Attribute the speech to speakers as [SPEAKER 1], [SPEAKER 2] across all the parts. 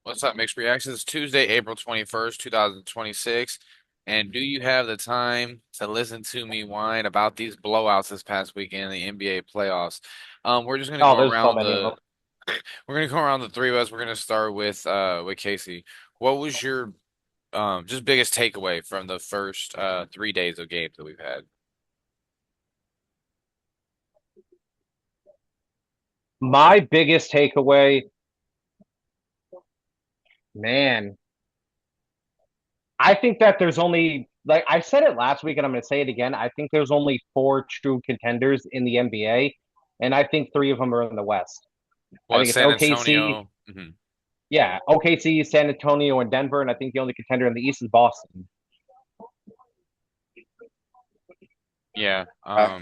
[SPEAKER 1] What's up, Mixed Reactions? It's Tuesday, April 21st, 2026. And do you have the time to listen to me whine about these blowouts this past weekend in the NBA playoffs? We're just gonna
[SPEAKER 2] Oh,
[SPEAKER 1] go
[SPEAKER 2] there's so
[SPEAKER 1] around
[SPEAKER 2] many of them.
[SPEAKER 1] the three of us. We're gonna start with Casey. What was your just biggest takeaway from the first 3 days of games that we've had?
[SPEAKER 2] My biggest takeaway, man, I think that there's only, like I said it last week and I'm going to say it again. I think there's only four true contenders in the NBA, and I think three of them are in the West. I
[SPEAKER 1] Well,
[SPEAKER 2] think it's
[SPEAKER 1] San
[SPEAKER 2] OKC,
[SPEAKER 1] Antonio.
[SPEAKER 2] yeah, OKC, San Antonio, and Denver, and I think the only contender in the East is Boston.
[SPEAKER 1] Yeah.
[SPEAKER 3] Uh,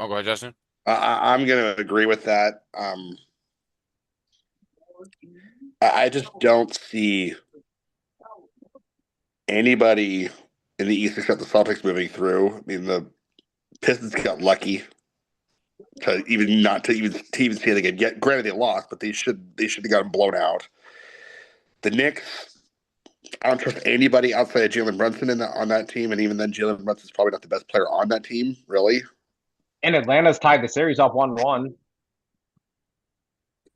[SPEAKER 1] Oh, go ahead, Justin.
[SPEAKER 3] I'm going to agree with that. I just don't see anybody in the East except the Celtics moving through. I mean, the Pistons got lucky to even not to even see it again. Yet, granted, they lost, but they should have gotten blown out. The Knicks, I don't trust anybody outside of Jalen Brunson on that team, and even then, Jalen Brunson's probably not the best player on that team, really.
[SPEAKER 2] And Atlanta's tied the series off 1-1.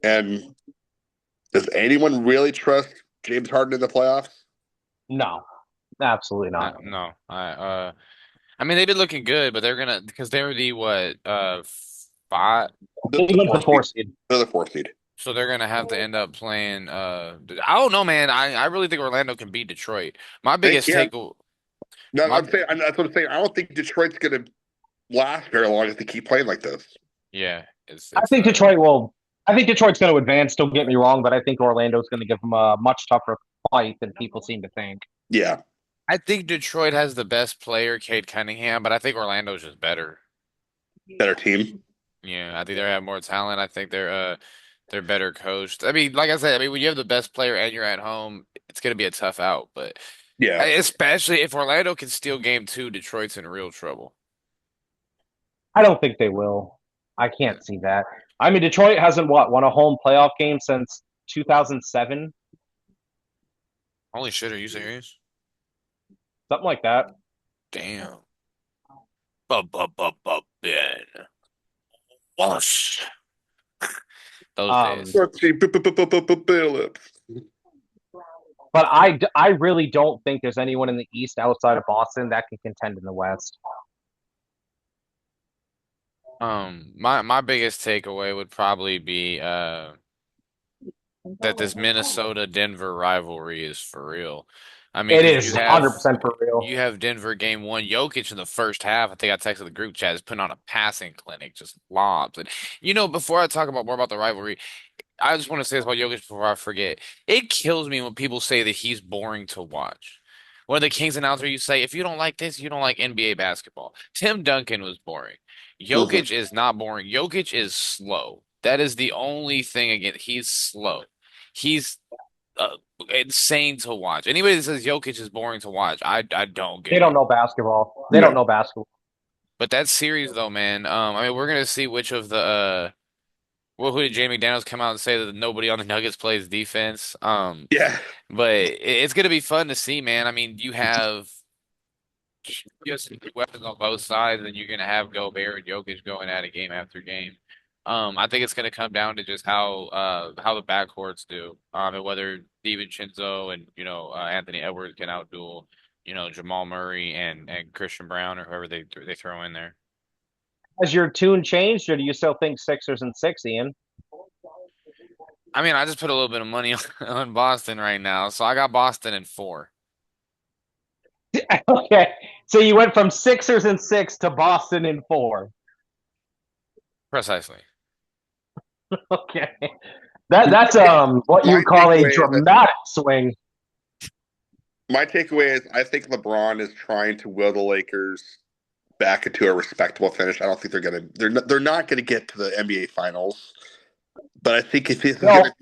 [SPEAKER 3] And does anyone really trust James Harden in the playoffs?
[SPEAKER 2] No, absolutely not.
[SPEAKER 1] No. I mean, they've been looking good, but they're gonna because they were the what five,
[SPEAKER 3] The,
[SPEAKER 2] He
[SPEAKER 3] the
[SPEAKER 2] went
[SPEAKER 3] four
[SPEAKER 2] the
[SPEAKER 3] seed.
[SPEAKER 2] four seed.
[SPEAKER 3] They're the four seed.
[SPEAKER 1] so they're gonna have to end up playing. I don't know, man. I really think Orlando can beat Detroit. My
[SPEAKER 3] They
[SPEAKER 1] biggest
[SPEAKER 3] can.
[SPEAKER 1] take,
[SPEAKER 3] No,
[SPEAKER 1] my
[SPEAKER 3] that's what I'm saying. I don't think Detroit's going to last very long if they keep playing like this.
[SPEAKER 1] yeah,
[SPEAKER 2] I
[SPEAKER 1] it's
[SPEAKER 2] think Detroit will. I think Detroit's going to advance. Don't get me wrong, but I think Orlando's going to give them a much tougher fight than people seem to think.
[SPEAKER 3] Yeah,
[SPEAKER 1] I think Detroit has the best player, Cade Cunningham, but I think Orlando's just better.
[SPEAKER 3] better team.
[SPEAKER 1] Yeah, I think they have more talent. I think they're better coached. I mean, like I said, I mean when you have the best player and you're at home, it's gonna be a tough out. But
[SPEAKER 3] Yeah,
[SPEAKER 1] especially if Orlando can steal game two, Detroit's in real trouble.
[SPEAKER 2] I don't think they will. I can't see that. I mean, Detroit hasn't won a home playoff game since 2007,
[SPEAKER 1] Holy shit, are you serious?
[SPEAKER 2] something like that.
[SPEAKER 1] Damn. Ben. Wash. Those
[SPEAKER 2] Um,
[SPEAKER 1] days.
[SPEAKER 3] Phillips.
[SPEAKER 2] but I really don't think there's anyone in the East outside of Boston that can contend in the West.
[SPEAKER 1] My biggest takeaway would probably be that this Minnesota Denver rivalry is for real. I mean,
[SPEAKER 2] It
[SPEAKER 1] because
[SPEAKER 2] is 100% for
[SPEAKER 1] you
[SPEAKER 2] real.
[SPEAKER 1] have Denver game one, Jokic in the first half. I think I texted the group chat is putting on a passing clinic, just lobs. And before I talk about more about the rivalry, I just want to say this about Jokic before I forget. It kills me when people say that he's boring to watch. One of the Kings announcer you say, if you don't like this, you don't like NBA basketball. Tim Duncan was boring.
[SPEAKER 3] Mhm.
[SPEAKER 1] Jokic is not boring. Jokic is slow. That is the only thing again. He's slow. He's insane to watch. Anybody that says Jokic is boring to watch, I don't
[SPEAKER 2] They
[SPEAKER 1] get
[SPEAKER 2] don't
[SPEAKER 1] it.
[SPEAKER 2] know basketball. They don't
[SPEAKER 3] No,
[SPEAKER 2] know basketball.
[SPEAKER 1] But that series though, man, I mean, we're gonna see which of the well, who did Jamie McDaniels come out and say that nobody on the Nuggets plays defense?
[SPEAKER 3] yeah,
[SPEAKER 1] But it's gonna be fun to see, man. I mean, you have some good weapons on both sides, and you're gonna have Gobert and Jokic going at it game after game. I think it's gonna come down to just how the backcourts do, and whether DiVincenzo and Anthony Edwards can outduel Jamal Murray and Christian Brown or whoever they throw in there.
[SPEAKER 2] Has your tune changed, or do you still think Sixers and six, Ian?
[SPEAKER 1] I mean, I just put a little bit of money on Boston right now, so I got Boston in four.
[SPEAKER 2] Okay, so you went from Sixers and six to Boston in four.
[SPEAKER 1] Precisely.
[SPEAKER 2] Okay, that's what you
[SPEAKER 3] my
[SPEAKER 2] call a
[SPEAKER 3] takeaway is I think
[SPEAKER 2] dramatic swing.
[SPEAKER 3] my takeaway is I think LeBron is trying to will the Lakers back into a respectable finish. I don't think they're not gonna get to the NBA Finals, but I think if this is
[SPEAKER 2] No,
[SPEAKER 3] gonna,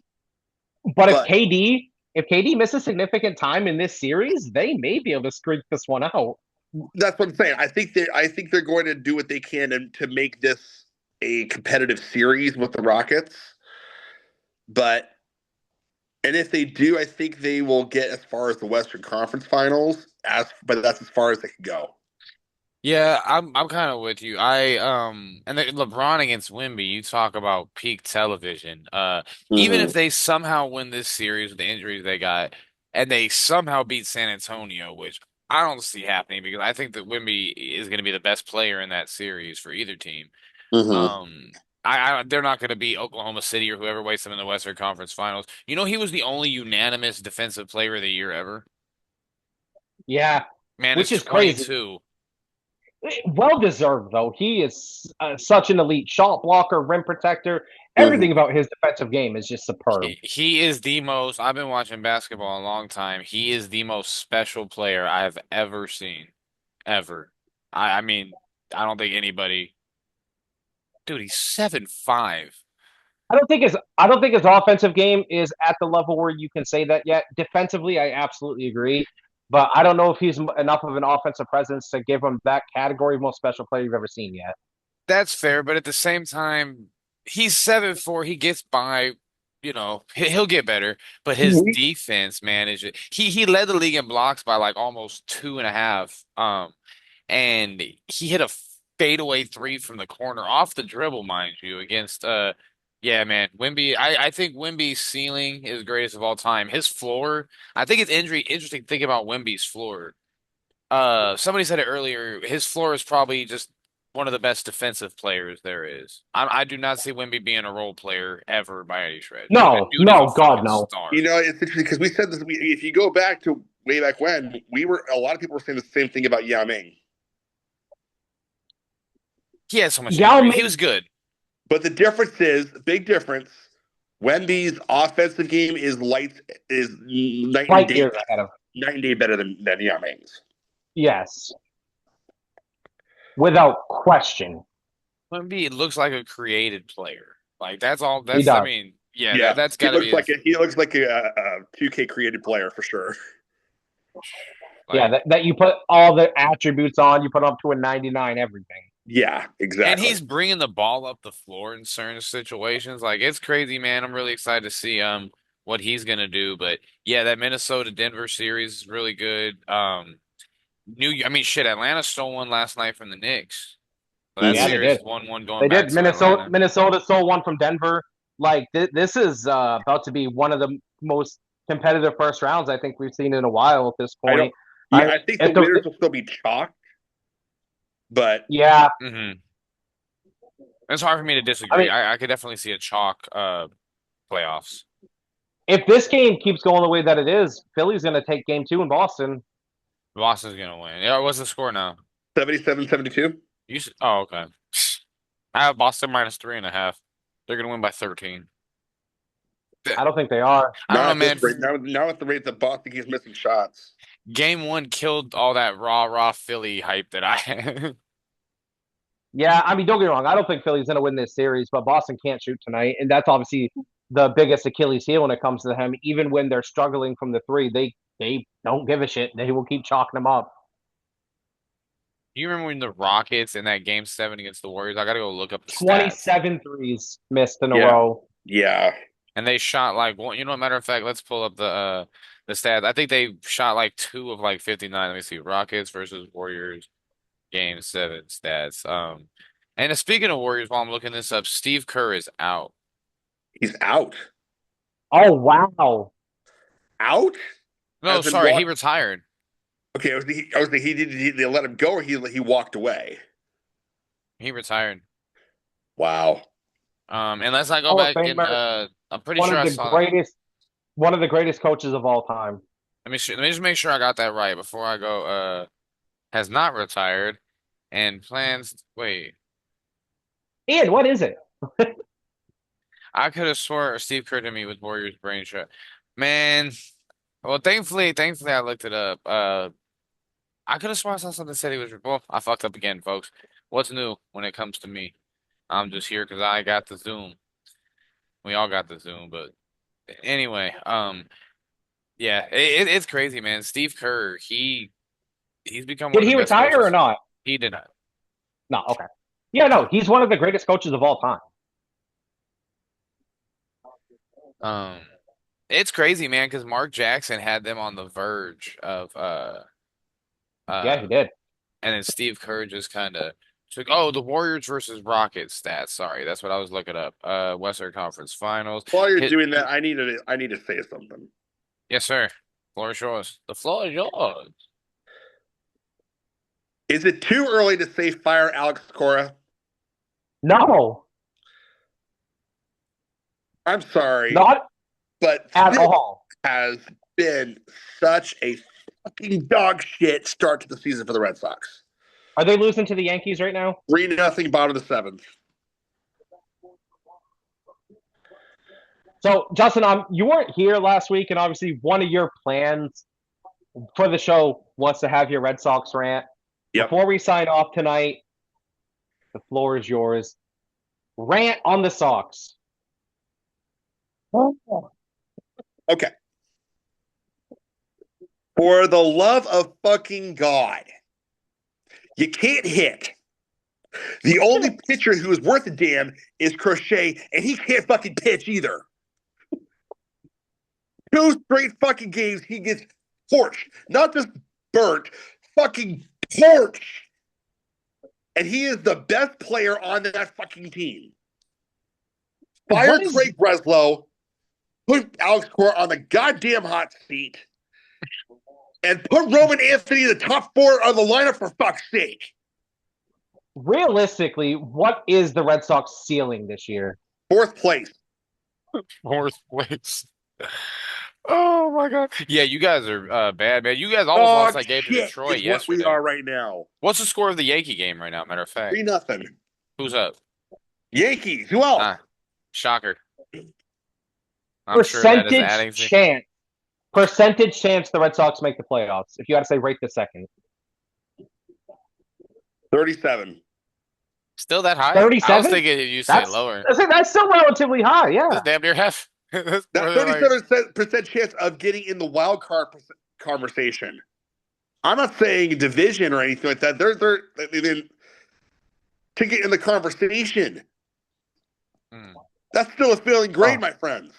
[SPEAKER 2] but
[SPEAKER 3] but
[SPEAKER 2] if KD misses significant time in this series, they may be able to squeak this one out.
[SPEAKER 3] that's what I'm saying. I think they're going to do what they can to make this a competitive series with the Rockets, but And if they do, I think they will get as far as the Western Conference Finals, but that's as far as they can go.
[SPEAKER 1] Yeah, I'm kind of with you. And then LeBron against Wemby, you talk about peak television. Even if
[SPEAKER 3] Mm-hmm.
[SPEAKER 1] they somehow win this series with the injuries they got, and they somehow beat San Antonio, which I don't see happening because I think that Wemby is going to be the best player in that series for either team.
[SPEAKER 3] Mm-hmm.
[SPEAKER 1] Um, they're not going to beat Oklahoma City or whoever waits them in the Western Conference Finals. You know, he was the only unanimous defensive player of the year ever.
[SPEAKER 2] Yeah,
[SPEAKER 1] Man is
[SPEAKER 2] which is crazy.
[SPEAKER 1] 22.
[SPEAKER 2] Well deserved though. He is such an elite shot blocker, rim protector. Everything
[SPEAKER 3] Mm-hmm.
[SPEAKER 2] about his defensive game is just superb.
[SPEAKER 1] He is the most, I've been watching basketball a long time. He is the most special player I have ever seen. Ever. I mean, I don't think anybody, dude, he's 7'5".
[SPEAKER 2] I don't think his offensive game is at the level where you can say that yet. Defensively, I absolutely agree, but I don't know if he's enough of an offensive presence to give him that category of most special player you've ever seen yet.
[SPEAKER 1] That's fair, but at the same time, he's 7'4". He gets by, he'll get better. But his
[SPEAKER 2] We,
[SPEAKER 1] defense, man, he led the league in blocks by like almost 2.5. And he hit a fadeaway three from the corner off the dribble, mind you, against yeah, man, Wemby. I think Wemby's ceiling is greatest of all time. His floor, I think it's interesting to think about Wemby's floor. Somebody said it earlier. His floor is probably just one of the best defensive players there is. I do not see Wemby being a role player ever by any stretch. That
[SPEAKER 2] no,
[SPEAKER 1] dude is a
[SPEAKER 2] no, God,
[SPEAKER 1] fucking
[SPEAKER 2] no.
[SPEAKER 1] star.
[SPEAKER 3] You know, it's interesting because we said this. If you go back to way back when, a lot of people were saying the same thing about Yao Ming.
[SPEAKER 1] He had so much
[SPEAKER 2] Yao
[SPEAKER 1] injury. He
[SPEAKER 2] Ming
[SPEAKER 1] was good.
[SPEAKER 3] But the difference is, big difference. Wemby's offensive game is
[SPEAKER 2] light years ahead of.
[SPEAKER 3] night and day better than Yao Ming's.
[SPEAKER 2] Yes, without question,
[SPEAKER 1] Wemby looks like a created player. Like that's all.
[SPEAKER 2] he
[SPEAKER 1] I
[SPEAKER 2] does.
[SPEAKER 1] mean, yeah,
[SPEAKER 3] Yeah,
[SPEAKER 1] that's got to be his.
[SPEAKER 3] he looks like a 2K created player for sure.
[SPEAKER 2] Yeah,
[SPEAKER 1] Like,
[SPEAKER 2] that you put all the attributes on, you put up to a 99, everything.
[SPEAKER 3] Yeah,
[SPEAKER 1] and
[SPEAKER 3] exactly.
[SPEAKER 1] he's bringing the ball up the floor in certain situations. Like it's crazy, man. I'm really excited to see what he's gonna do. But yeah, that Minnesota Denver series is really good. I mean, shit, Atlanta stole one last night from the Knicks. So that
[SPEAKER 2] Yeah, they
[SPEAKER 1] series
[SPEAKER 2] did.
[SPEAKER 1] is 1-1 going
[SPEAKER 2] They
[SPEAKER 1] back
[SPEAKER 2] did.
[SPEAKER 1] to Atlanta.
[SPEAKER 2] Minnesota stole one from Denver. Like this is about to be one of the most competitive first rounds I think we've seen in a while at this
[SPEAKER 3] I don't.
[SPEAKER 2] point.
[SPEAKER 3] Yeah,
[SPEAKER 2] I
[SPEAKER 3] I think the
[SPEAKER 2] if the
[SPEAKER 3] winners will still be chalked, but
[SPEAKER 2] yeah,
[SPEAKER 1] hmm It's hard for me to
[SPEAKER 2] I
[SPEAKER 1] disagree.
[SPEAKER 2] mean,
[SPEAKER 1] I could definitely see a chalk playoffs.
[SPEAKER 2] if this game keeps going the way that it is, Philly's going to take game 2 in Boston.
[SPEAKER 1] Boston's gonna win. Yeah, what's the score now?
[SPEAKER 3] 77-72.
[SPEAKER 1] Oh, okay. I have Boston -3.5. They're gonna win by 13.
[SPEAKER 2] I don't think they are.
[SPEAKER 1] I don't
[SPEAKER 3] Not
[SPEAKER 1] know,
[SPEAKER 3] at
[SPEAKER 1] man.
[SPEAKER 3] this rate. Now at the rate that Boston keeps missing shots.
[SPEAKER 1] Game one killed all that raw Philly hype that I had.
[SPEAKER 2] Yeah, I mean, don't get me wrong. I don't think Philly's going to win this series, but Boston can't shoot tonight, and that's obviously the biggest Achilles heel when it comes to them. Even when they're struggling from the three, they don't give a shit. They will keep chalking them up.
[SPEAKER 1] You remember when the Rockets in that game 7 against the Warriors? I gotta go look up the stats.
[SPEAKER 2] 27 threes missed in a
[SPEAKER 3] Yeah.
[SPEAKER 2] row.
[SPEAKER 3] Yeah.
[SPEAKER 1] And they shot like one. Matter of fact, let's pull up the stats. I think they shot like 2 of like 59. Let me see. Rockets versus Warriors game 7 stats. And speaking of Warriors, while I'm looking this up, Steve Kerr is out.
[SPEAKER 3] He's out.
[SPEAKER 2] Oh wow!
[SPEAKER 3] Out?
[SPEAKER 1] No,
[SPEAKER 3] As in
[SPEAKER 1] sorry, he
[SPEAKER 3] walk-
[SPEAKER 1] retired.
[SPEAKER 3] Okay, I was thinking they let him go or he walked away.
[SPEAKER 1] He retired.
[SPEAKER 3] Wow.
[SPEAKER 1] Unless I go
[SPEAKER 2] Hall of
[SPEAKER 1] back and
[SPEAKER 2] Famer,
[SPEAKER 1] I'm pretty sure
[SPEAKER 2] one
[SPEAKER 1] I
[SPEAKER 2] of the
[SPEAKER 1] saw.
[SPEAKER 2] greatest, one of the greatest coaches of all time.
[SPEAKER 1] Let me just make sure I got that right before I go. Has not retired and plans. Wait,
[SPEAKER 2] Ian, what is it?
[SPEAKER 1] I could have swore Steve Kerr to me with Warriors brain shot. Man, well, thankfully I looked it up. I could have sworn I saw something that said he was. Well, I fucked up again, folks. What's new when it comes to me? I'm just here because I got the Zoom. We all got the Zoom, but anyway, yeah, it's crazy, man. Steve Kerr, he's become one
[SPEAKER 2] Did
[SPEAKER 1] of
[SPEAKER 2] he
[SPEAKER 1] the best
[SPEAKER 2] retire or
[SPEAKER 1] coaches.
[SPEAKER 2] not?
[SPEAKER 1] He did not.
[SPEAKER 2] No. Okay. Yeah, no, he's one of the greatest coaches of all time.
[SPEAKER 1] Um, It's crazy, man, because Mark Jackson had them on the verge of
[SPEAKER 2] Yeah,
[SPEAKER 1] uh
[SPEAKER 2] he did.
[SPEAKER 1] and then Steve Kerr just kind of took, oh, the Warriors versus Rockets stats. Sorry, that's what I was looking up. Western Conference Finals.
[SPEAKER 3] While you're
[SPEAKER 1] Hit,
[SPEAKER 3] doing that, I need to say something.
[SPEAKER 1] yes, sir. Floor is yours. The floor is yours.
[SPEAKER 3] Is it too early to say fire Alex Cora?
[SPEAKER 2] No,
[SPEAKER 3] I'm sorry,
[SPEAKER 2] not
[SPEAKER 3] but
[SPEAKER 2] at
[SPEAKER 3] this
[SPEAKER 2] all.
[SPEAKER 3] has been such a fucking dog shit start to the season for the Red Sox.
[SPEAKER 2] Are they losing to the Yankees right now?
[SPEAKER 3] 3-0, bottom of the seventh.
[SPEAKER 2] So, Justin, you weren't here last week, and obviously one of your plans for the show was to have your Red Sox rant.
[SPEAKER 3] Yep.
[SPEAKER 2] Before we sign off tonight, the floor is yours. Rant on the Sox.
[SPEAKER 3] Okay. For the love of fucking God, you can't hit. The only pitcher who is worth a damn is Crochet, and he can't fucking pitch either. 2 straight fucking games, he gets torched. Not just burnt, fucking torched. And he is the best player on that fucking team. Fire Craig Breslow, put Alex Cora on the goddamn hot seat, and put Roman Anthony in the top 4 of the lineup for fuck's sake.
[SPEAKER 2] Realistically, what is the Red Sox ceiling this year?
[SPEAKER 3] 4th place.
[SPEAKER 1] Fourth place. Oh my God. Yeah, you guys are bad, man. You guys almost lost that game to Detroit
[SPEAKER 3] is what we
[SPEAKER 1] yesterday.
[SPEAKER 3] are right now.
[SPEAKER 1] What's the score of the Yankee game right now, matter of fact?
[SPEAKER 3] 3-0.
[SPEAKER 1] Who's up?
[SPEAKER 3] Yankees. Who else?
[SPEAKER 1] Ah, shocker. I'm sure that is adding to
[SPEAKER 2] Percentage chance the Red Sox make the playoffs. If you had to say right this second.
[SPEAKER 3] 37.
[SPEAKER 1] still that high.
[SPEAKER 2] 37?
[SPEAKER 1] I was thinking you say lower.
[SPEAKER 2] That's still relatively high, yeah.
[SPEAKER 1] That's damn near half. That's
[SPEAKER 3] That
[SPEAKER 1] more than like-
[SPEAKER 3] 37% chance of getting in the wild card conversation. I'm not saying division or anything like that. They're to get in the conversation.
[SPEAKER 1] Hmm.
[SPEAKER 3] That's still a feeling great, my friends.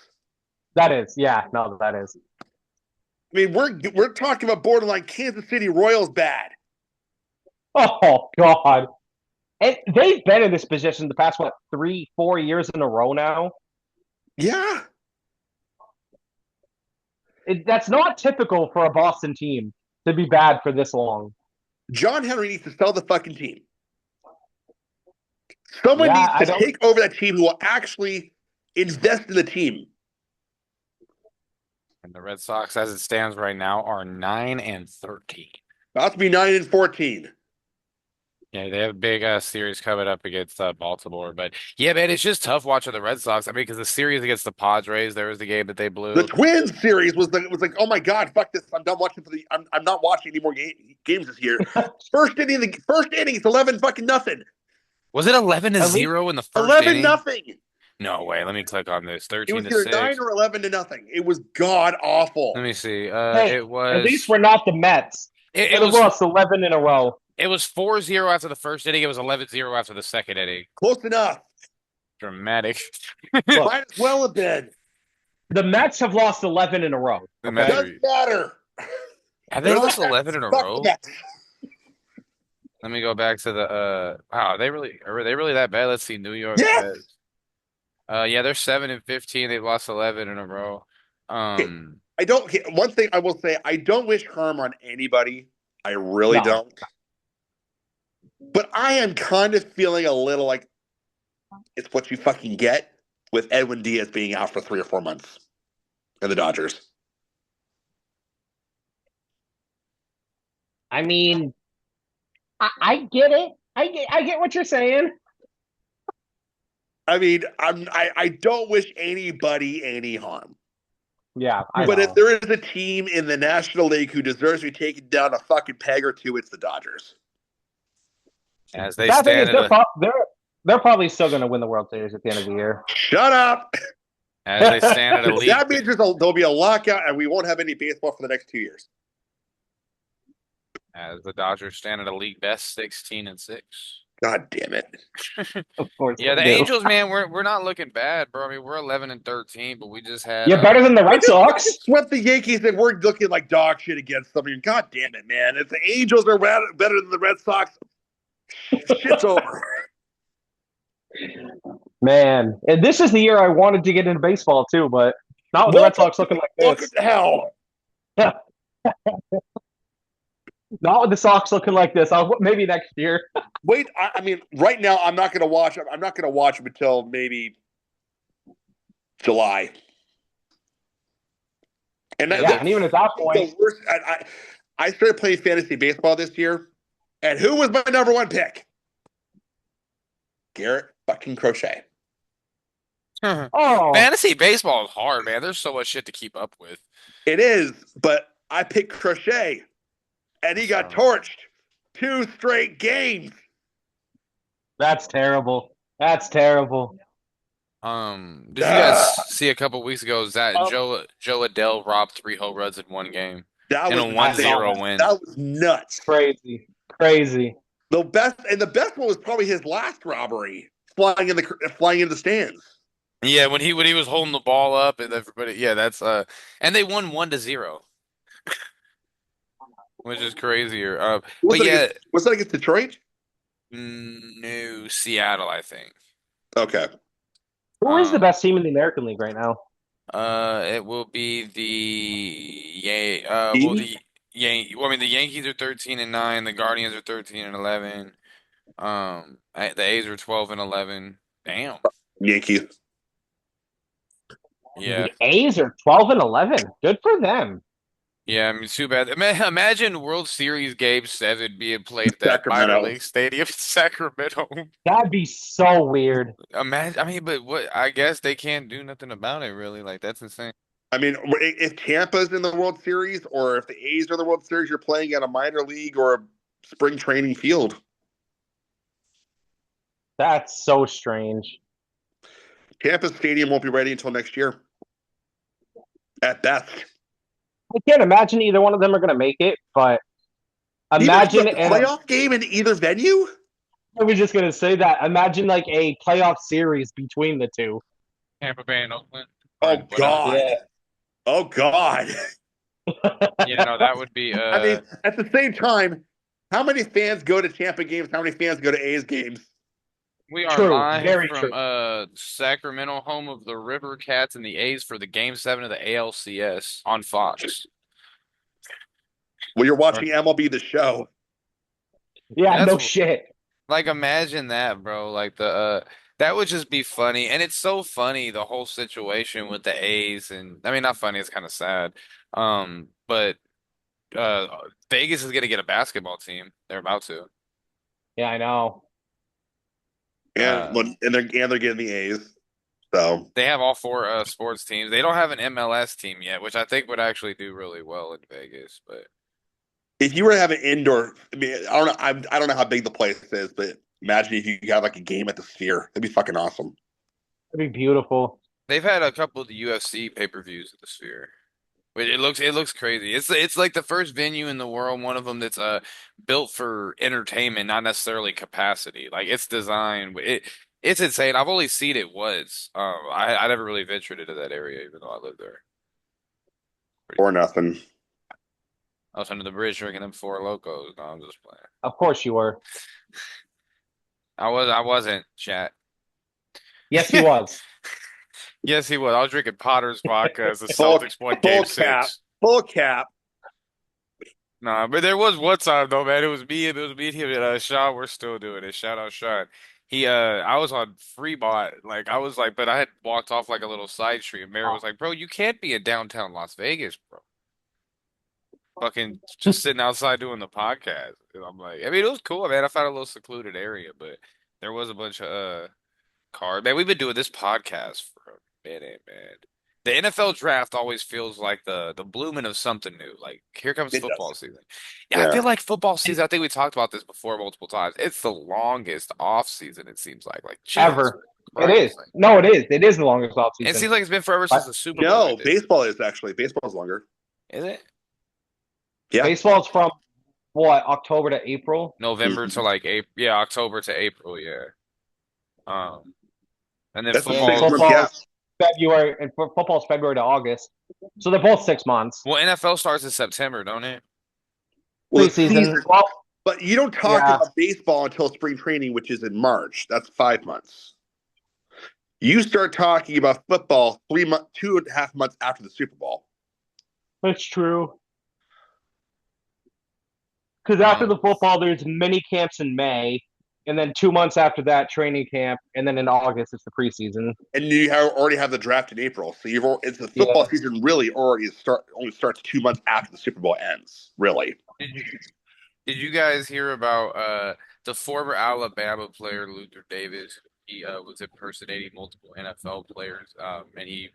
[SPEAKER 2] That is, yeah, no, that is.
[SPEAKER 3] I mean, we're talking about borderline Kansas City Royals bad.
[SPEAKER 2] Oh God. And they've been in this position the past, 3-4 years in a row now?
[SPEAKER 3] Yeah.
[SPEAKER 2] That's not typical for a Boston team to be bad for this long.
[SPEAKER 3] John Henry needs to sell the fucking team. Someone needs to take over that team who will actually invest in the team.
[SPEAKER 1] And the Red Sox, as it stands right now, are 9-13.
[SPEAKER 3] About to be 9-14.
[SPEAKER 1] Yeah, they have a big series coming up against Baltimore. But yeah, man, it's just tough watching the Red Sox. I mean, because the series against the Padres, there was the game that they blew.
[SPEAKER 3] The Twins series was like, oh my God, fuck this! I'm done watching I'm not watching any more games this year. first inning, it's 11 fucking nothing.
[SPEAKER 1] Was it 11-0 in the first
[SPEAKER 3] 11
[SPEAKER 1] inning?
[SPEAKER 3] nothing.
[SPEAKER 1] No way. Let me click on this.
[SPEAKER 3] It was
[SPEAKER 1] 13-6.
[SPEAKER 3] either 9 or 11 to nothing. It was god awful.
[SPEAKER 1] Let me see.
[SPEAKER 2] Hey,
[SPEAKER 1] It was.
[SPEAKER 2] At least we're not the Mets.
[SPEAKER 1] It
[SPEAKER 2] was lost 11 in a row.
[SPEAKER 1] It was 4-0 after the first inning. It was 11-0 after the second inning.
[SPEAKER 3] Close enough.
[SPEAKER 1] Dramatic.
[SPEAKER 3] Might as well have been.
[SPEAKER 2] The Mets have lost 11 in a row.
[SPEAKER 1] The
[SPEAKER 2] Okay?
[SPEAKER 3] Doesn't matter.
[SPEAKER 1] Have they lost 11 in a
[SPEAKER 3] Fuck
[SPEAKER 1] row?
[SPEAKER 3] the Mets.
[SPEAKER 1] Let me go back to the wow, are they really that bad? Let's see, New York
[SPEAKER 3] Yes!
[SPEAKER 1] Mets. Yeah, they're 7-15. They've lost 11 in a row.
[SPEAKER 3] I don't. One thing I will say, I don't wish harm on anybody. I really don't. But I am kind of feeling a little like it's what you fucking get with Edwin Diaz being out for 3 or 4 months and the Dodgers.
[SPEAKER 2] I mean, I get it. I get what you're saying.
[SPEAKER 3] I mean, I don't wish anybody any harm.
[SPEAKER 2] Yeah,
[SPEAKER 3] but if there is a team in the National League who deserves to be taken down a fucking peg or two, it's the Dodgers.
[SPEAKER 1] As they stand,
[SPEAKER 2] they're probably still going to win the World Series at the end of the year.
[SPEAKER 3] Shut up.
[SPEAKER 1] As they stand at a league.
[SPEAKER 3] That means there'll be a lockout, and we won't have any baseball for the next 2 years.
[SPEAKER 1] As the Dodgers stand at a league best 16-6.
[SPEAKER 3] God damn it.
[SPEAKER 2] Of course
[SPEAKER 1] Yeah, the
[SPEAKER 2] they do.
[SPEAKER 1] Angels, man, we're not looking bad, bro. I mean, we're 11-13, but we just had
[SPEAKER 2] Yeah, better than the
[SPEAKER 3] We
[SPEAKER 2] Red
[SPEAKER 3] just
[SPEAKER 2] Sox.
[SPEAKER 3] swept the Yankees and we're looking like dog shit against them. God damn it, man. If the Angels are better than the Red Sox, shit's over.
[SPEAKER 2] Man, and this is the year I wanted to get into baseball too, but not with the Red Sox looking like
[SPEAKER 3] Welcome
[SPEAKER 2] this.
[SPEAKER 3] to hell.
[SPEAKER 2] Not with the Sox looking like this. Maybe next year.
[SPEAKER 3] Wait, I mean, right now I'm not going to watch. I'm not going to watch them until maybe July. And
[SPEAKER 2] Yeah, and even at that point,
[SPEAKER 3] the worst. I started playing fantasy baseball this year, and who was my number one pick? Garrett fucking Crochet.
[SPEAKER 2] oh,
[SPEAKER 1] Fantasy baseball is hard, man. There's so much shit to keep up with.
[SPEAKER 3] It is, but I picked Crochet, and he got torched 2 straight games.
[SPEAKER 2] that's terrible. That's terrible.
[SPEAKER 1] Did you guys see a couple weeks ago that Joe Adell robbed 3 home runs in one game
[SPEAKER 3] That
[SPEAKER 1] in
[SPEAKER 3] was
[SPEAKER 1] a 1-0 win?
[SPEAKER 3] That was nuts.
[SPEAKER 2] Crazy.
[SPEAKER 3] The best one was probably his last robbery, flying in the stands.
[SPEAKER 1] Yeah, when he was holding the ball up and everybody, yeah, that's and they won 1-0, which is crazier. But yeah,
[SPEAKER 3] Was that against Detroit?
[SPEAKER 1] no, Seattle, I think.
[SPEAKER 3] Okay.
[SPEAKER 2] Who is the best team in the American League right now?
[SPEAKER 1] It will be the Well, I mean, the Yankees are 13-9, the Guardians are 13-11. The A's are 12-11. Damn.
[SPEAKER 3] Yankees.
[SPEAKER 1] Yeah.
[SPEAKER 2] The A's are 12-11. Good for them.
[SPEAKER 1] Yeah, I mean, too bad. Imagine World Series Game 7 being played at that minor league stadium in Sacramento.
[SPEAKER 2] That'd be so weird.
[SPEAKER 1] Imagine, I mean, but what? I guess they can't do nothing about it, really. Like, that's insane.
[SPEAKER 3] I mean, if Tampa's in the World Series or if the A's are in the World Series, you're playing at a minor league or a spring training field.
[SPEAKER 2] That's so strange.
[SPEAKER 3] Tampa Stadium won't be ready until next year. At best.
[SPEAKER 2] I can't imagine either one of them are going to make it, but imagine
[SPEAKER 3] a playoff game in either venue.
[SPEAKER 2] I was just going to say that. Imagine like a playoff series between the two.
[SPEAKER 1] Tampa Bay and Oakland.
[SPEAKER 3] Oh God!
[SPEAKER 2] Yeah.
[SPEAKER 3] Oh God!
[SPEAKER 1] Yeah, no, that would be.
[SPEAKER 3] I mean, at the same time, how many fans go to Tampa games? How many fans go to A's games?
[SPEAKER 1] We are live from Sacramento, home of the River Cats and the A's for the Game 7 of the ALCS on Fox.
[SPEAKER 3] Well, you're watching MLB The Show.
[SPEAKER 2] Yeah, no shit.
[SPEAKER 1] Like, imagine that, bro. Like, that would just be funny. And it's so funny, the whole situation with the A's. And, I mean, not funny, it's kind of sad. But Vegas is going to get a basketball team. They're about to.
[SPEAKER 2] Yeah, I know.
[SPEAKER 3] And they're getting the A's. So
[SPEAKER 1] they have all 4 sports teams. They don't have an MLS team yet, which I think would actually do really well in Vegas. But
[SPEAKER 3] if you were to have an indoor, I mean, I don't know how big the place is, but imagine if you had like a game at the Sphere. That'd be fucking awesome.
[SPEAKER 2] It'd be beautiful.
[SPEAKER 1] They've had a couple of the UFC pay-per-views at the Sphere. It looks crazy. It's like the first venue in the world, one of them that's built for entertainment, not necessarily capacity. Like, it's designed. It's insane. I've only seen it once. I never really ventured into that area, even though I lived there.
[SPEAKER 3] Or nothing.
[SPEAKER 1] I was under the bridge drinking them Four Locos. No, I'm just playing.
[SPEAKER 2] Of course you were.
[SPEAKER 1] I wasn't, chat.
[SPEAKER 2] Yes, he was.
[SPEAKER 1] Yes, he was. I was drinking Potter's vodka as the Celtics won Game 6.
[SPEAKER 3] Full cap.
[SPEAKER 1] Nah, but there was one time though, man. It was me and him and Sean. We're still doing it. Shout out Sean. I was on Fremont. Like, I was like, but I had walked off like a little side street. And Mary was like, bro, you can't be in downtown Las Vegas, bro. Fucking just sitting outside doing the podcast. And I'm like, I mean, it was cool, man. I found a little secluded area, but there was a bunch of cars. Man, we've been doing this podcast for a minute, man. The NFL draft always feels like the blooming of something new. Like, here comes football season. Yeah, I feel like football season, I think we talked about this before multiple times. It's the longest off season, it seems like. Like,
[SPEAKER 2] ever. It is. No, it is. It is the longest off season.
[SPEAKER 1] It seems like it's been forever since the Super Bowl.
[SPEAKER 3] No, baseball is actually. Baseball is longer.
[SPEAKER 1] Is it?
[SPEAKER 3] Yeah.
[SPEAKER 2] Baseball's from what, October to April?
[SPEAKER 1] November to
[SPEAKER 3] Mhm.
[SPEAKER 1] like April. Yeah, October to April. Yeah. Um, and then
[SPEAKER 3] That's a
[SPEAKER 2] And
[SPEAKER 1] football.
[SPEAKER 3] 6 month gap.
[SPEAKER 2] football's February, and football's February to August. So they're both 6 months.
[SPEAKER 1] Well, NFL starts in September, don't it?
[SPEAKER 3] Well, the
[SPEAKER 2] Preseason.
[SPEAKER 3] season,
[SPEAKER 2] Well,
[SPEAKER 3] but you don't talk
[SPEAKER 2] yeah.
[SPEAKER 3] about baseball until spring training, which is in March. That's 5 months. You start talking about football 3 months, 2.5 months after the Super Bowl.
[SPEAKER 2] That's true. Because after
[SPEAKER 1] Um,
[SPEAKER 2] the football, there's mini camps in May, and then 2 months after that, training camp, and then in August it's the preseason.
[SPEAKER 3] And already have the draft in April, so it's the
[SPEAKER 2] Yeah.
[SPEAKER 3] football season really only starts 2 months after the Super Bowl ends. Really,
[SPEAKER 1] did you did you guys hear about the former Alabama player Luther Davis? He was impersonating multiple NFL players, and it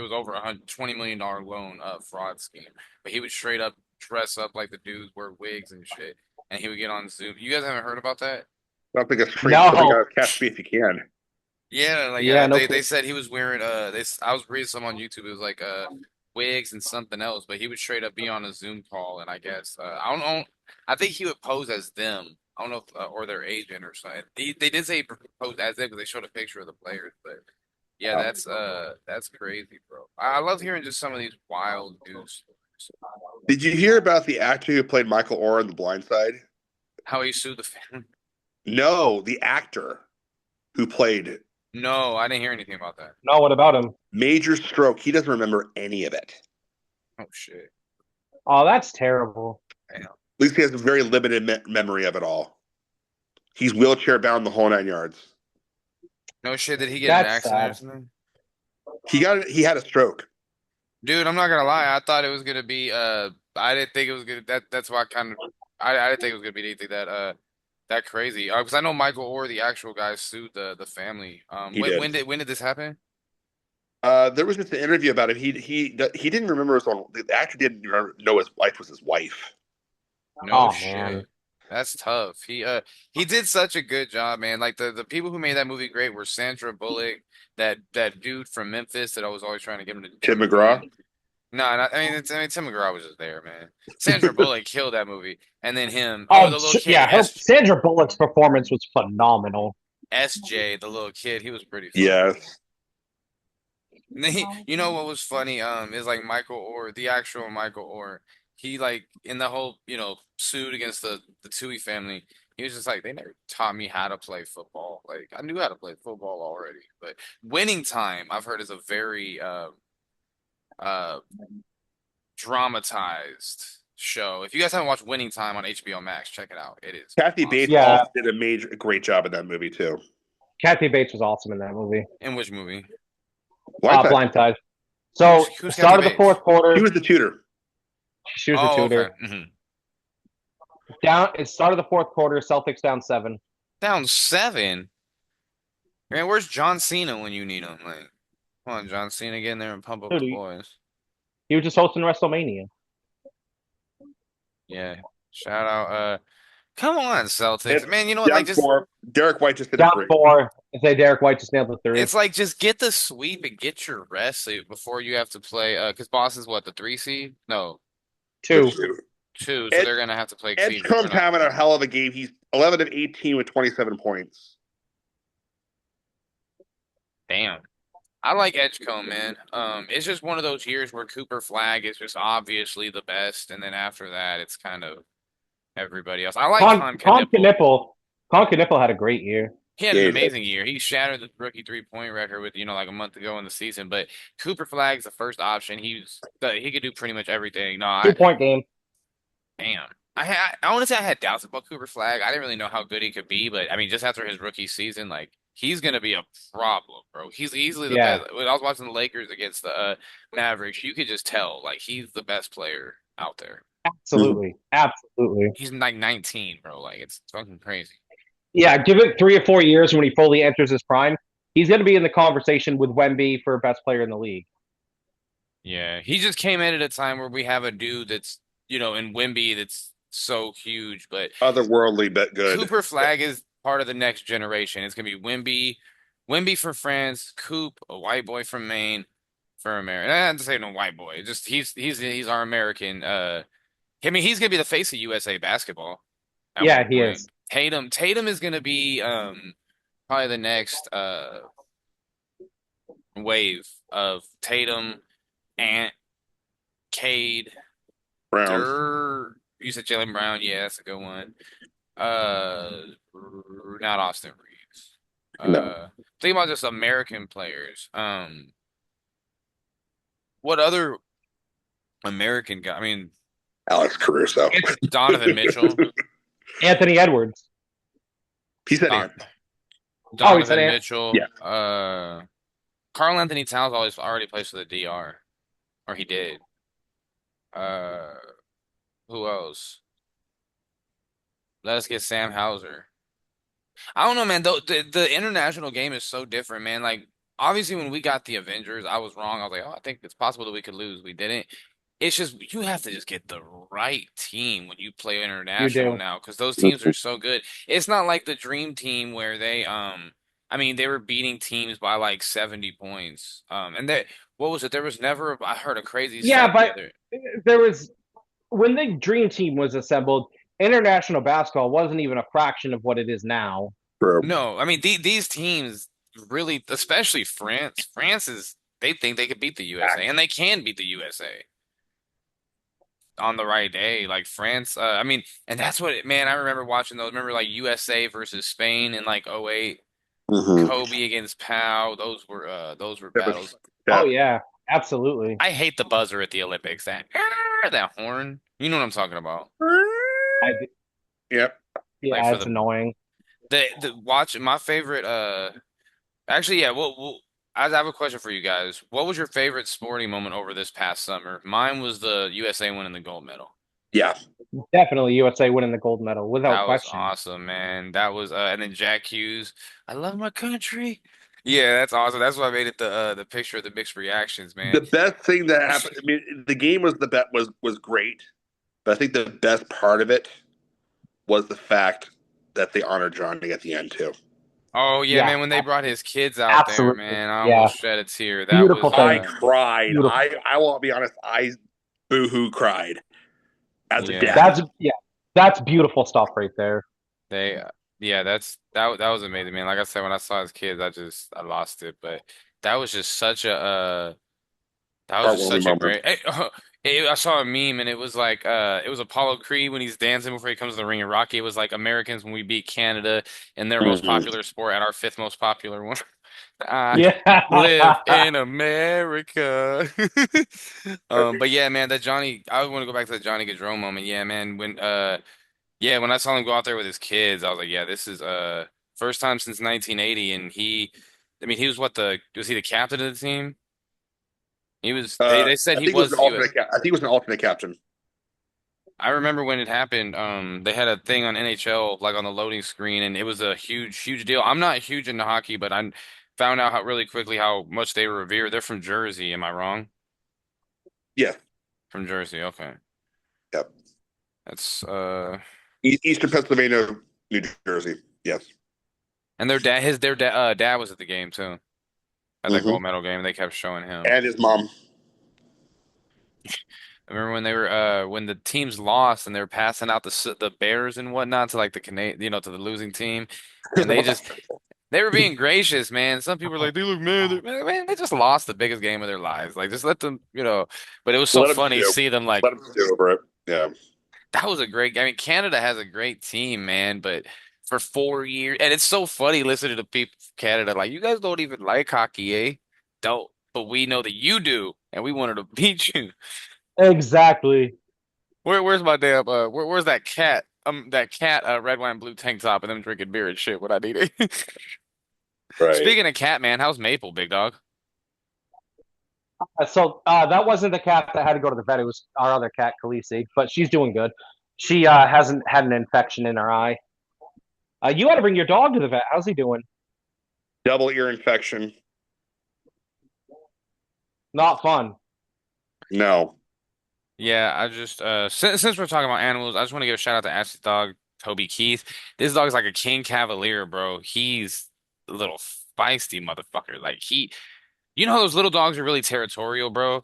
[SPEAKER 1] was over $120 million loan fraud scheme. But he would straight up dress up like the dudes, wear wigs and shit, and he would get on Zoom. You guys haven't heard about that?
[SPEAKER 3] I don't think it's straight coming out
[SPEAKER 2] No.
[SPEAKER 3] of Catch Me If You Can.
[SPEAKER 1] Yeah, like
[SPEAKER 2] Yeah, no
[SPEAKER 1] they
[SPEAKER 2] kidding.
[SPEAKER 1] said he was wearing I was reading some on YouTube. It was like wigs and something else, but he would straight up be on a Zoom call, and I guess I don't know. I think he would pose as them. I don't know if, or their agent or something. They did say he proposed as them because they showed a picture of the players, but yeah,
[SPEAKER 3] Oh.
[SPEAKER 1] that's crazy, bro. I love hearing just some of these wild news stories.
[SPEAKER 3] Did you hear about the actor who played Michael Orr in The Blind Side?
[SPEAKER 1] How he sued the fan.
[SPEAKER 3] No, the actor who played
[SPEAKER 1] No, I didn't hear anything about that.
[SPEAKER 2] No, what about him?
[SPEAKER 3] major stroke. He doesn't remember any of it.
[SPEAKER 1] Oh shit.
[SPEAKER 2] Oh, that's terrible.
[SPEAKER 1] Damn.
[SPEAKER 3] At least he has a very limited memory of it all. He's wheelchair bound the whole 9 yards.
[SPEAKER 1] No shit. Did he get in an
[SPEAKER 2] That's
[SPEAKER 1] accident or
[SPEAKER 2] sad.
[SPEAKER 1] something?
[SPEAKER 3] He had a stroke.
[SPEAKER 1] Dude, I'm not gonna lie. I thought it was gonna be I didn't think it was gonna that's why I didn't think it was gonna be anything that crazy. Because I know Michael Orr, the actual guy, sued the family.
[SPEAKER 3] He did.
[SPEAKER 1] When did this happen?
[SPEAKER 3] There was just an interview about him. He didn't remember his own. The actor didn't know his wife was his wife.
[SPEAKER 1] No
[SPEAKER 2] Oh
[SPEAKER 1] shit.
[SPEAKER 2] man.
[SPEAKER 1] That's tough. He did such a good job, man. Like the people who made that movie great were Sandra Bullock, that dude from Memphis that I was always trying to get him to
[SPEAKER 3] Tim
[SPEAKER 1] do
[SPEAKER 3] McGraw.
[SPEAKER 1] No, I mean Tim McGraw was just there, man. Sandra Bullock killed that movie, and then him. Oh,
[SPEAKER 2] Oh,
[SPEAKER 1] the little kid,
[SPEAKER 2] yeah. Sandra Bullock's performance was phenomenal.
[SPEAKER 1] SJ, the little kid, he was pretty funny.
[SPEAKER 3] Yes.
[SPEAKER 1] And then you know what was funny? Is like Michael Orr, the actual Michael Orr. He like in the whole suit against the Tui family. He was just like they never taught me how to play football. Like I knew how to play football already, but winning time I've heard is a very uh dramatized show. If you guys haven't watched Winning Time on HBO Max, check it out. It is
[SPEAKER 3] Kathy
[SPEAKER 1] awesome.
[SPEAKER 3] Bates
[SPEAKER 2] Yeah.
[SPEAKER 3] also did a great job in that movie too.
[SPEAKER 2] Kathy Bates was awesome in that movie.
[SPEAKER 1] In which movie?
[SPEAKER 2] Blindside. So
[SPEAKER 1] Who's
[SPEAKER 2] start of
[SPEAKER 1] Kathy
[SPEAKER 2] the fourth
[SPEAKER 1] Bates?
[SPEAKER 2] quarter,
[SPEAKER 3] He was the tutor.
[SPEAKER 2] she was the
[SPEAKER 1] Oh,
[SPEAKER 2] tutor.
[SPEAKER 1] okay. Mhm.
[SPEAKER 2] It started the fourth quarter, Celtics down 7.
[SPEAKER 1] Down 7. Man, where's John Cena when you need him? Like, come on, John Cena, get in there and pump up the
[SPEAKER 2] Dude,
[SPEAKER 1] boys.
[SPEAKER 2] he was just hosting WrestleMania.
[SPEAKER 1] Yeah. Shout out. Come on, Celtics.
[SPEAKER 3] It's
[SPEAKER 1] Man, you know what?
[SPEAKER 3] down
[SPEAKER 1] Like, just
[SPEAKER 3] 4. Derek White just hit a
[SPEAKER 2] Down
[SPEAKER 3] three.
[SPEAKER 2] 4. I say Derek White just nailed the 3.
[SPEAKER 1] it's like just get the sweep and get your rest before you have to play. Because Boston's what, the 3 seed? No,
[SPEAKER 2] 2.
[SPEAKER 1] 2. So they're gonna have to play Cleveland.
[SPEAKER 3] Edgecombe's having a hell of a game. He's 11 of 18 with 27 points.
[SPEAKER 1] Damn. I like Edgecombe, man. It's just one of those years where Cooper Flag is just obviously the best, and then after that, it's kind of everybody else. I like Con
[SPEAKER 2] Con
[SPEAKER 1] Knippel.
[SPEAKER 2] Knippel had a great year.
[SPEAKER 1] He had
[SPEAKER 3] Yeah,
[SPEAKER 1] an
[SPEAKER 3] he did.
[SPEAKER 1] amazing year. He shattered the rookie 3-point record with like a month ago in the season. But Cooper Flag's the first option. He could do pretty much everything. No,
[SPEAKER 2] 2-point game.
[SPEAKER 1] damn. I want to say I had doubts about Cooper Flag. I didn't really know how good he could be, but I mean, just after his rookie season, like he's gonna be a problem, bro. He's easily the
[SPEAKER 2] Yeah.
[SPEAKER 1] best. When I was watching the Lakers against the Mavericks, you could just tell like he's the best player out there.
[SPEAKER 2] Absolutely. Absolutely.
[SPEAKER 1] He's like 19, bro. Like it's fucking crazy.
[SPEAKER 2] Yeah, give it 3 or 4 years when he fully enters his prime. He's going to be in the conversation with Wemby for best player in the league.
[SPEAKER 1] Yeah, he just came in at a time where we have a dude that's in Wemby that's so huge, but
[SPEAKER 3] Otherworldly, but good.
[SPEAKER 1] Cooper Flag is part of the next generation. It's gonna be Wemby for France, Coop, a white boy from Maine for America. I have to say no white boy. Just he's our American I mean, he's gonna be the face of USA basketball at
[SPEAKER 2] Yeah,
[SPEAKER 1] one
[SPEAKER 2] he
[SPEAKER 1] point.
[SPEAKER 2] is.
[SPEAKER 1] Tatum is gonna be probably the next wave of Tatum, Ant, Cade,
[SPEAKER 3] Brown.
[SPEAKER 1] Dur. You said Jalen Brown, yeah, that's a good one. Uh, not Austin Reeves.
[SPEAKER 3] No.
[SPEAKER 1] Think about just American players. What other American guy? I mean,
[SPEAKER 3] Alex Caruso.
[SPEAKER 1] Donovan Mitchell.
[SPEAKER 2] Anthony Edwards.
[SPEAKER 3] He said
[SPEAKER 1] Don
[SPEAKER 3] Ant.
[SPEAKER 2] Oh, he said
[SPEAKER 1] Donovan
[SPEAKER 3] Yeah.
[SPEAKER 1] Mitchell. Carl Anthony Towns always already plays for the DR, or he did. Uh, who else? Let us get Sam Hauser. I don't know, man. The international game is so different, man. Like, obviously, when we got the Avengers, I was wrong. I was like, oh, I think it's possible that we could lose. We didn't. It's just you have to just get the right team when you play
[SPEAKER 2] you
[SPEAKER 1] international
[SPEAKER 2] do.
[SPEAKER 1] now, because those teams are so good. It's not like the Dream Team where I mean, they were beating teams by like 70 points. And that what was it? There was never. I heard a crazy
[SPEAKER 2] Yeah,
[SPEAKER 1] stat the
[SPEAKER 2] but
[SPEAKER 1] other.
[SPEAKER 2] there was when the dream team was assembled, international basketball wasn't even a fraction of what it is now.
[SPEAKER 3] True.
[SPEAKER 1] No, I mean these teams really, especially France. France is they think they could beat the USA, and they can beat the USA on the right day. Like France, I mean, and that's man, I remember watching those. Remember like USA versus Spain in like '08,
[SPEAKER 3] Mm-hmm.
[SPEAKER 1] Kobe against Pau. Those were
[SPEAKER 3] Yeah, but
[SPEAKER 1] battles.
[SPEAKER 3] yeah.
[SPEAKER 2] Oh yeah, absolutely.
[SPEAKER 1] I hate the buzzer at the Olympics. That horn. You know what I'm talking about.
[SPEAKER 2] I,
[SPEAKER 3] Yep.
[SPEAKER 1] Like
[SPEAKER 2] yeah,
[SPEAKER 1] for
[SPEAKER 2] it's annoying.
[SPEAKER 1] the watch my favorite actually, yeah. I have a question for you guys. What was your favorite sporting moment over this past summer? Mine was the USA winning the gold medal.
[SPEAKER 3] Yeah.
[SPEAKER 2] Definitely USA winning the gold medal without
[SPEAKER 1] That was
[SPEAKER 2] question.
[SPEAKER 1] awesome, man. That was and then Jack Hughes. I love my country. Yeah, that's awesome. That's why I made it the picture of the mixed reactions, man.
[SPEAKER 3] The best thing that happened. I mean, the game was the bet was great, but I think the best part of it was the fact that they honored Johnny at the end too.
[SPEAKER 1] Oh yeah,
[SPEAKER 2] Yeah,
[SPEAKER 1] man. When they brought his kids out there,
[SPEAKER 2] absolutely.
[SPEAKER 1] man, I
[SPEAKER 2] Yeah,
[SPEAKER 1] almost shed a tear. That
[SPEAKER 2] beautiful
[SPEAKER 1] was
[SPEAKER 3] I
[SPEAKER 2] thing.
[SPEAKER 3] cried.
[SPEAKER 2] Beautiful.
[SPEAKER 3] I will be honest. I boohoo cried as a
[SPEAKER 1] yeah.
[SPEAKER 3] dad.
[SPEAKER 2] That's beautiful stuff right there.
[SPEAKER 1] They, yeah, that was amazing, man. Like I said, when I saw his kids, I lost it. But that was just such a, that was just
[SPEAKER 3] Heartwarming
[SPEAKER 1] such a
[SPEAKER 3] moment.
[SPEAKER 1] great. I saw a meme and it was like, it was Apollo Creed when he's dancing before he comes to the ring, and Rocky. It was like Americans when we beat Canada in their most
[SPEAKER 3] Mm-hmm.
[SPEAKER 1] popular sport at our fifth most popular one. I live
[SPEAKER 2] Yeah.
[SPEAKER 1] in America. But yeah, man, that Johnny. I want to go back to the Johnny Gaudreau moment. Yeah, man, yeah, when I saw him go out there with his kids, I was like, yeah, this is first time since 1980 and I mean, he was was he the captain of the team? He was they said
[SPEAKER 3] I
[SPEAKER 1] he
[SPEAKER 3] think it was
[SPEAKER 1] was
[SPEAKER 3] an
[SPEAKER 1] the US.
[SPEAKER 3] alternate. I think it was an alternate captain.
[SPEAKER 1] I remember when it happened, they had a thing on NHL like on the loading screen and it was a huge deal. I'm not huge into hockey, but I found out how really quickly how much they were revered. They're from Jersey, am I wrong?
[SPEAKER 3] Yeah.
[SPEAKER 1] From Jersey, okay.
[SPEAKER 3] Yep.
[SPEAKER 1] That's
[SPEAKER 3] Eastern Pennsylvania, New Jersey. Yes.
[SPEAKER 1] and their dad was at the game too. At that
[SPEAKER 3] Mm-hmm.
[SPEAKER 1] gold medal game, they kept showing him.
[SPEAKER 3] And his mom.
[SPEAKER 1] I remember when they were when the teams lost and they were passing out the bears and whatnot to like the to the losing team, and they were being gracious, man. Some people were like, they look mad. Man, they just lost the biggest game of their lives. Like, just let them, But it was so
[SPEAKER 3] Let him
[SPEAKER 1] funny to
[SPEAKER 3] stew.
[SPEAKER 1] see them like
[SPEAKER 3] Let him stew over it. Yeah.
[SPEAKER 1] that was a great. I mean, Canada has a great team, man, but for 4 years, and it's so funny listening to people from Canada like, you guys don't even like hockey, eh? Don't, but we know that you do, and we wanted to beat you.
[SPEAKER 2] Exactly.
[SPEAKER 1] Where's my damn where's that cat red wine blue tank top and them drinking beer and shit what I need it.
[SPEAKER 3] Right.
[SPEAKER 1] Speaking of cat, man, how's Maple, big dog?
[SPEAKER 2] So that wasn't the cat that had to go to the vet. It was our other cat, Khaleesi, but she's doing good. She hasn't had an infection in her eye. You got to bring your dog to the vet. How's he doing?
[SPEAKER 3] Double ear infection.
[SPEAKER 2] Not fun.
[SPEAKER 3] No.
[SPEAKER 1] Yeah, I just since we're talking about animals, I just want to give a shout out to Ashley's dog, Toby Keith. This dog's like a king cavalier, bro. He's a little feisty motherfucker. Like you know how those little dogs are really territorial, bro?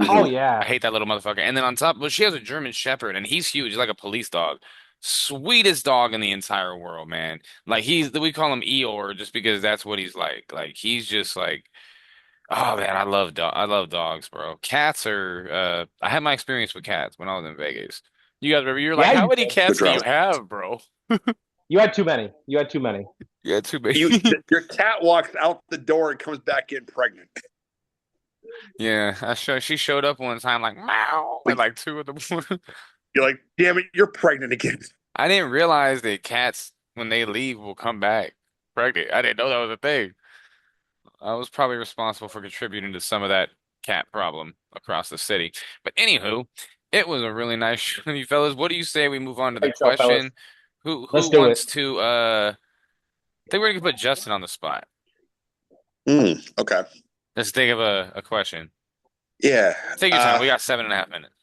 [SPEAKER 2] Oh
[SPEAKER 3] Mhm.
[SPEAKER 1] I
[SPEAKER 2] yeah.
[SPEAKER 1] hate that little motherfucker. And then on top, well, she has a German Shepherd, and he's huge. He's like a police dog. Sweetest dog in the entire world, man. Like we call him Eeyore just because that's what he's like. Like he's just like, oh man, I love dogs, bro. Cats are. I had my experience with cats when I was in Vegas. You guys remember? You're like,
[SPEAKER 2] Yeah,
[SPEAKER 1] how
[SPEAKER 2] you
[SPEAKER 1] many
[SPEAKER 2] did.
[SPEAKER 3] Good
[SPEAKER 1] cats do you
[SPEAKER 3] job.
[SPEAKER 1] have, bro?
[SPEAKER 2] You had too many. You had too many.
[SPEAKER 1] Yeah, too big.
[SPEAKER 3] Your cat walks out the door and comes back in pregnant.
[SPEAKER 1] Yeah, she showed up one time like meow at
[SPEAKER 3] Like
[SPEAKER 1] like 2 in the morning.
[SPEAKER 3] you're like, damn it, you're pregnant again.
[SPEAKER 1] I didn't realize that cats, when they leave, will come back pregnant. I didn't know that was a thing. I was probably responsible for contributing to some of that cat problem across the city. But anywho, it was a really nice show, you fellas. What do you say we move on to the
[SPEAKER 2] Great show, fellas.
[SPEAKER 1] question? Who
[SPEAKER 2] Let's do it.
[SPEAKER 1] wants to I think we're gonna put Justin on the spot.
[SPEAKER 3] Okay.
[SPEAKER 1] Let's think of a question.
[SPEAKER 3] Yeah.
[SPEAKER 1] Take your time. We got 7.5 minutes.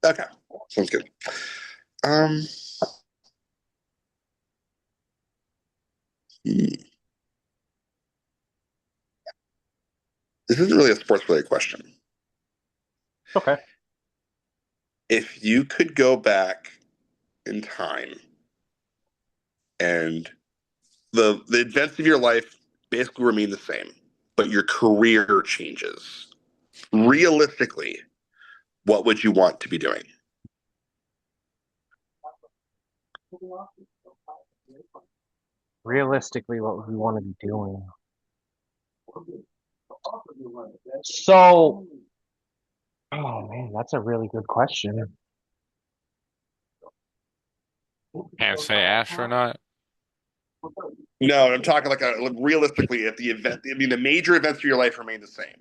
[SPEAKER 3] Okay. Sounds good. Um. hmm. This isn't really a sports related question.
[SPEAKER 2] Okay.
[SPEAKER 3] If you could go back in time and the events of your life basically remain the same, but your career changes, realistically, what would you want to be doing?
[SPEAKER 2] Realistically, what would we want to be doing? So, oh man, that's a really good question.
[SPEAKER 1] Can't say astronaut.
[SPEAKER 3] No, I'm talking like realistically, if the event, I mean, the major events of your life remain the same.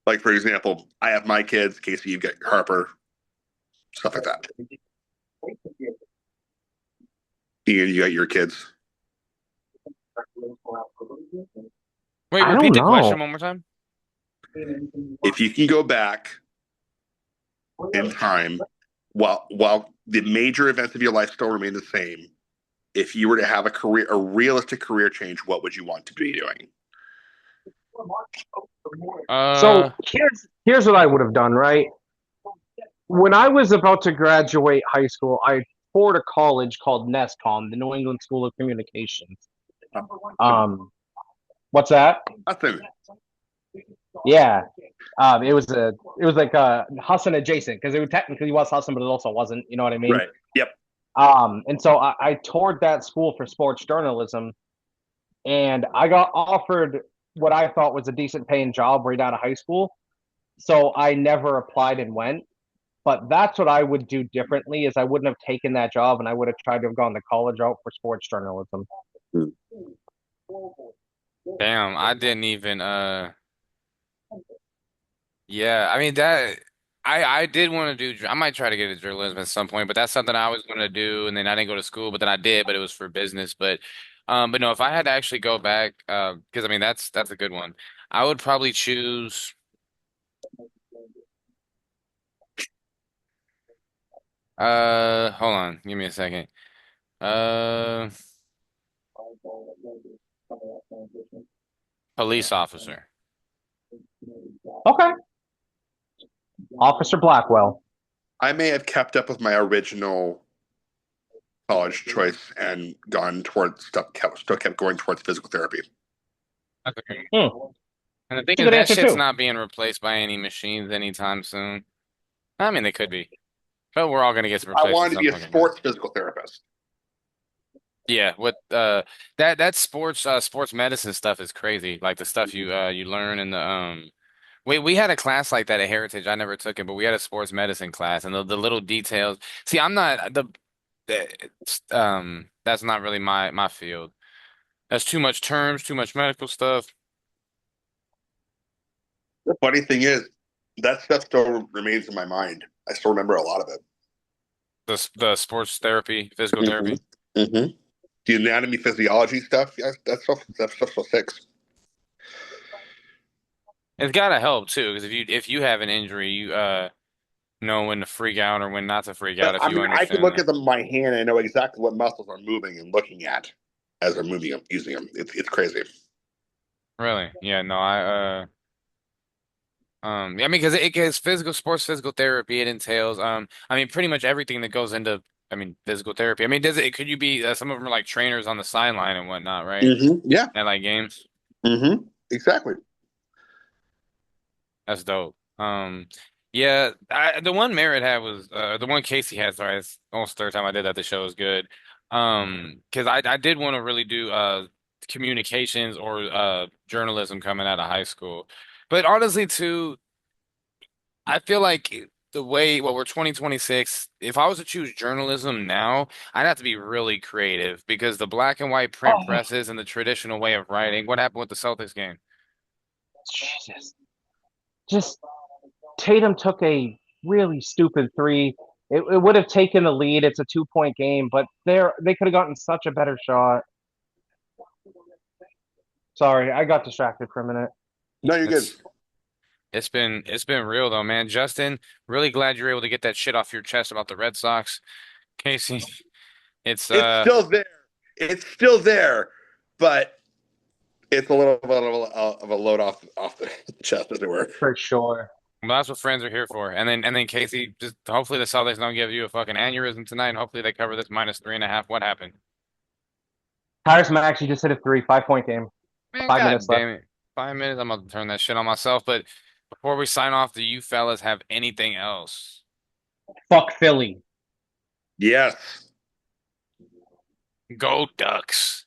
[SPEAKER 3] Like, for example, I have my kids, Casey, you've got Harper, stuff like that. Ian, you got your kids.
[SPEAKER 1] Wait,
[SPEAKER 2] I
[SPEAKER 1] repeat
[SPEAKER 2] don't
[SPEAKER 1] the question
[SPEAKER 2] know.
[SPEAKER 1] one more time.
[SPEAKER 3] If you can go back in time while the major events of your life still remain the same, if you were to have a realistic career change, what would you want to be doing?
[SPEAKER 1] Uh,
[SPEAKER 2] So here's what I would have done, right? When I was about to graduate high school, I toured a college called NESCOM, the New England School of Communications. Um, what's that?
[SPEAKER 3] Nothing.
[SPEAKER 2] Yeah. It was like Hassan adjacent because it technically was Hassan, but it also wasn't. You know what I mean?
[SPEAKER 3] Right. Yep.
[SPEAKER 2] And so I toured that school for sports journalism, and I got offered what I thought was a decent paying job right out of high school. So I never applied and went. But that's what I would do differently is I wouldn't have taken that job and I would have tried to have gone the college route for sports journalism.
[SPEAKER 1] damn, I didn't even yeah, I mean that I did want to do I might try to get into journalism at some point, but that's something I was going to do and then I didn't go to school, but then I did, but it was for business, but no, if I had to actually go back because I mean that's a good one. I would probably choose hold on, give me a second. Uh Police officer.
[SPEAKER 2] Okay. Officer Blackwell.
[SPEAKER 3] I may have kept up with my original college choice and gone towards still kept going towards physical therapy.
[SPEAKER 1] That's okay.
[SPEAKER 2] Hmm.
[SPEAKER 1] And the thing
[SPEAKER 2] That's a
[SPEAKER 1] is
[SPEAKER 2] good
[SPEAKER 1] that
[SPEAKER 2] answer
[SPEAKER 1] shit's
[SPEAKER 2] too.
[SPEAKER 1] not being replaced by any machines anytime soon. I mean they could be. But we're all gonna get
[SPEAKER 3] I
[SPEAKER 1] replaced at
[SPEAKER 3] wanted to
[SPEAKER 1] some
[SPEAKER 3] be a
[SPEAKER 1] fucking point.
[SPEAKER 3] sports physical therapist.
[SPEAKER 1] Yeah, what that sports medicine stuff is crazy. Like the stuff you learn in the we had a class like that at Heritage. I never took it, but we had a sports medicine class and the little details. See, I'm not that's not really my field. That's too much terms, too much medical stuff.
[SPEAKER 3] The funny thing is, that stuff still remains in my mind. I still remember a lot of it.
[SPEAKER 1] The sports therapy, physical
[SPEAKER 3] Mm-hmm.
[SPEAKER 1] therapy.
[SPEAKER 3] Mm-hmm. The anatomy, physiology stuff, yes, that stuff still sticks.
[SPEAKER 1] It's gotta help too, because if you have an injury, you know when to freak out or when not to freak out
[SPEAKER 3] But
[SPEAKER 1] if
[SPEAKER 3] I
[SPEAKER 1] you
[SPEAKER 3] mean, I can
[SPEAKER 1] understand
[SPEAKER 3] look
[SPEAKER 1] that.
[SPEAKER 3] at my hand and I know exactly what muscles I'm moving and looking at as I'm moving them, using them. It's crazy.
[SPEAKER 1] Really? Yeah, no, yeah, I mean, because it gets physical sports, physical therapy. It entails, I mean, pretty much everything that goes into, I mean, physical therapy. I mean, does it? Could you be? Some of them are like trainers on the sideline and whatnot, right?
[SPEAKER 3] Yeah.
[SPEAKER 1] At like games.
[SPEAKER 3] Exactly.
[SPEAKER 1] That's dope. Yeah, the one Merritt had was the one Casey had. Sorry, it's almost third time I did that. The show is good. Because I did want to really do communications or journalism coming out of high school, but honestly, too. I feel like the way, well, we're 2026. If I was to choose journalism now, I'd have to be really creative because the black and white print
[SPEAKER 2] Oh,
[SPEAKER 1] presses and the traditional way of writing. What happened with the Celtics game?
[SPEAKER 2] Jesus. Just Tatum took a really stupid three. It would have taken the lead. It's a 2 point game, but they could have gotten such a better shot. Sorry, I got distracted for a minute.
[SPEAKER 3] No, you're good.
[SPEAKER 1] It's it's been real though, man. Justin, really glad you're able to get that shit off your chest about the Red Sox. Casey, it's
[SPEAKER 3] It's still there. It's still there, but it's a little bit of a load off the chest, as it were.
[SPEAKER 2] For sure.
[SPEAKER 1] well, that's what friends are here for. And then Casey, just hopefully the Celtics don't give you a fucking aneurysm tonight, and hopefully they cover this -3.5. What happened?
[SPEAKER 2] Harris actually just hit a three, 5 point game.
[SPEAKER 1] Man,
[SPEAKER 2] 5 minutes
[SPEAKER 1] god
[SPEAKER 2] left.
[SPEAKER 1] damn it. 5 minutes, I'm about to turn that shit on myself. But before we sign off, do you fellas have anything else?
[SPEAKER 2] Fuck Philly.
[SPEAKER 3] Yes.
[SPEAKER 1] Go Ducks.